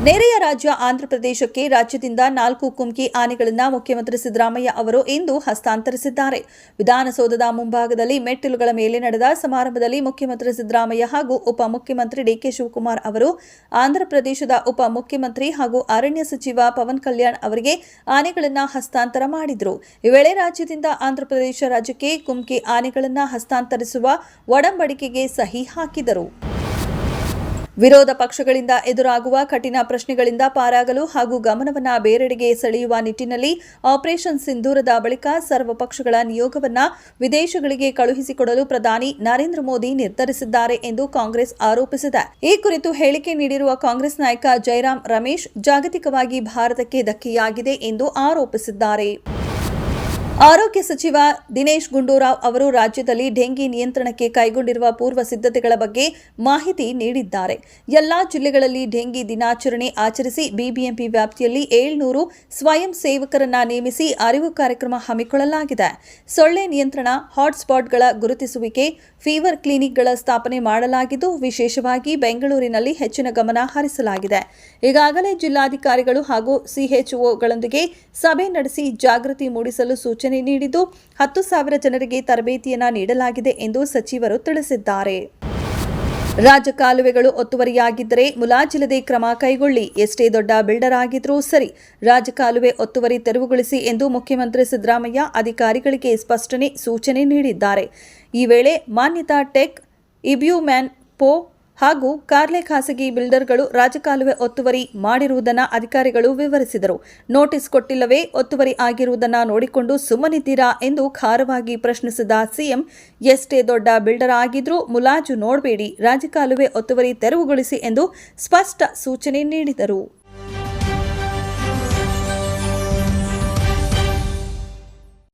ನೆರೆಯ ರಾಜ್ಯ ಆಂಧ್ರಪ್ರದೇಶಕ್ಕೆ ರಾಜ್ಯದಿಂದ 4 ಕುಮ್ಕಿ ಆನೆಗಳನ್ನು ಮುಖ್ಯಮಂತ್ರಿ ಸಿದ್ದರಾಮಯ್ಯ ಅವರು ಇಂದು ಹಸ್ತಾಂತರಿಸಿದ್ದಾರೆ. ವಿಧಾನಸೌಧದ ಮುಂಭಾಗದಲ್ಲಿ ಮೆಟ್ಟಿಲುಗಳ ಮೇಲೆ ನಡೆದ ಸಮಾರಂಭದಲ್ಲಿ ಮುಖ್ಯಮಂತ್ರಿ ಸಿದ್ದರಾಮಯ್ಯ ಹಾಗೂ ಉಪಮುಖ್ಯಮಂತ್ರಿ ಡಿಕೆ ಶಿವಕುಮಾರ್ ಅವರು ಆಂಧ್ರಪ್ರದೇಶದ ಉಪಮುಖ್ಯಮಂತ್ರಿ ಹಾಗೂ ಅರಣ್ಯ ಸಚಿವ ಪವನ್ ಕಲ್ಯಾಣ್ ಅವರಿಗೆ ಆನೆಗಳನ್ನು ಹಸ್ತಾಂತರ ಮಾಡಿದರು. ಈ ವೇಳೆ ರಾಜ್ಯದಿಂದ ಆಂಧ್ರಪ್ರದೇಶ ರಾಜ್ಯಕ್ಕೆ ಕುಮ್ಕಿ ಆನೆಗಳನ್ನು ಹಸ್ತಾಂತರಿಸುವ ಒಡಂಬಡಿಕೆಗೆ ಸಹಿ ಹಾಕಿದರು. ವಿರೋಧ ಪಕ್ಷಗಳಿಂದ ಎದುರಾಗುವ ಕಠಿಣ ಪ್ರಶ್ನೆಗಳಿಂದ ಪಾರಾಗಲು ಹಾಗೂ ಗಮನವನ್ನು ಬೇರೆಡೆಗೆ ಸೆಳೆಯುವ ನಿಟ್ಟಿನಲ್ಲಿ ಆಪರೇಷನ್ ಸಿಂಧೂರದ ಬಳಿಕ ಸರ್ವ ಪಕ್ಷಗಳ ನಿಯೋಗವನ್ನು ವಿದೇಶಗಳಿಗೆ ಕಳುಹಿಸಿಕೊಡಲು ಪ್ರಧಾನಿ ನರೇಂದ್ರ ಮೋದಿ ನಿರ್ಧರಿಸಿದ್ದಾರೆ ಎಂದು ಕಾಂಗ್ರೆಸ್ ಆರೋಪಿಸಿದೆ. ಈ ಕುರಿತು ಹೇಳಿಕೆ ನೀಡಿರುವ ಕಾಂಗ್ರೆಸ್ ನಾಯಕ ಜೈರಾಮ್ ರಮೇಶ್ ಜಾಗತಿಕವಾಗಿ ಭಾರತಕ್ಕೆ ಧಕ್ಕೆಯಾಗಿದೆ ಎಂದು ಆರೋಪಿಸಿದ್ದಾರೆ. ಆರೋಗ್ಯ ಸಚಿವ ದಿನೇಶ್ ಗುಂಡೂರಾವ್ ಅವರು ರಾಜ್ಯದಲ್ಲಿ ಡೆಂಗಿ ನಿಯಂತ್ರಣಕ್ಕೆ ಕೈಗೊಂಡಿರುವ ಪೂರ್ವ ಸಿದ್ಧತೆಗಳ ಬಗ್ಗೆ ಮಾಹಿತಿ ನೀಡಿದ್ದಾರೆ. ಎಲ್ಲಾ ಜಿಲ್ಲೆಗಳಲ್ಲಿ ಡೆಂಗಿ ದಿನಾಚರಣೆ ಆಚರಿಸಿ ಬಿಬಿಎಂಪಿ ವ್ಯಾಪ್ತಿಯಲ್ಲಿ 700 ಸ್ವಯಂ ಸೇವಕರನ್ನ ನೇಮಿಸಿ ಅರಿವು ಕಾರ್ಯಕ್ರಮ ಹಮ್ಮಿಕೊಳ್ಳಲಾಗಿದೆ. ಸೊಳ್ಳೆ ನಿಯಂತ್ರಣ, ಹಾಟ್ಸ್ಪಾಟ್ಗಳ ಗುರುತಿಸುವಿಕೆ, ಫೀವರ್ ಕ್ಲಿನಿಕ್ಗಳ ಸ್ಥಾಪನೆ ಮಾಡಲಾಗಿದ್ದು ವಿಶೇಷವಾಗಿ ಬೆಂಗಳೂರಿನಲ್ಲಿ ಹೆಚ್ಚಿನ ಗಮನ ಹರಿಸಲಾಗಿದೆ. ಈಗಾಗಲೇ ಜಿಲ್ಲಾಧಿಕಾರಿಗಳು ಹಾಗೂ ಸಿಎಚ್ಒಗಳೊಂದಿಗೆ ಸಭೆ ನಡೆಸಿ ಜಾಗೃತಿ ಮೂಡಿಸಲು ಸೂಚನೆ ನೀಡಿದ್ದು 10,000 ಜನರಿಗೆ ತರಬೇತಿಯನ್ನು ನೀಡಲಾಗಿದೆ ಎಂದು ಸಚಿವರು ತಿಳಿಸಿದ್ದಾರೆ. ರಾಜಕಾಲುವೆಗಳು ಒತ್ತುವರಿಯಾಗಿದ್ದರೆ ಮುಲಾಜಿಲ್ಲದೆ ಕ್ರಮ ಕೈಗೊಳ್ಳಿ. ಎಷ್ಟೇ ದೊಡ್ಡ ಬಿಲ್ಡರ್ ಆಗಿದ್ರೂ ಸರಿ, ರಾಜಕಾಲುವೆ ಒತ್ತುವರಿ ತೆರವುಗೊಳಿಸಿ ಎಂದು ಮುಖ್ಯಮಂತ್ರಿ ಸಿದ್ದರಾಮಯ್ಯ ಅಧಿಕಾರಿಗಳಿಗೆ ಸ್ಪಷ್ಟನೆ ಸೂಚನೆ ನೀಡಿದ್ದಾರೆ. ಈ ವೇಳೆ ಮಾನ್ಯತಾ ಟೆಕ್, ಇಬ್ಯೂಮ್ಯಾನ್ ಪೋ ಹಾಗೂ ಕಾರ್ಲೆ ಖಾಸಗಿ ಬಿಲ್ಡರ್ಗಳು ರಾಜಕಾಲುವೆ ಒತ್ತುವರಿ ಮಾಡಿರುವುದನ್ನು ಅಧಿಕಾರಿಗಳು ವಿವರಿಸಿದರು. ನೋಟಿಸ್ ಕೊಟ್ಟಿಲ್ಲವೇ ಒತ್ತುವರಿ ಆಗಿರುವುದನ್ನು ನೋಡಿಕೊಂಡು ಸುಮ್ಮನಿದ್ದೀರಾ ಎಂದು ಖಾರವಾಗಿ ಪ್ರಶ್ನಿಸಿದ ಸಿಎಂ, ಎಷ್ಟೇ ದೊಡ್ಡ ಬಿಲ್ಡರ್ ಆಗಿದ್ರೂ ಮುಲಾಜು ನೋಡಬೇಡಿ, ರಾಜಕಾಲುವೆ ಒತ್ತುವರಿ ತೆರವುಗೊಳಿಸಿ ಎಂದು ಸ್ಪಷ್ಟ ಸೂಚನೆ ನೀಡಿದರು.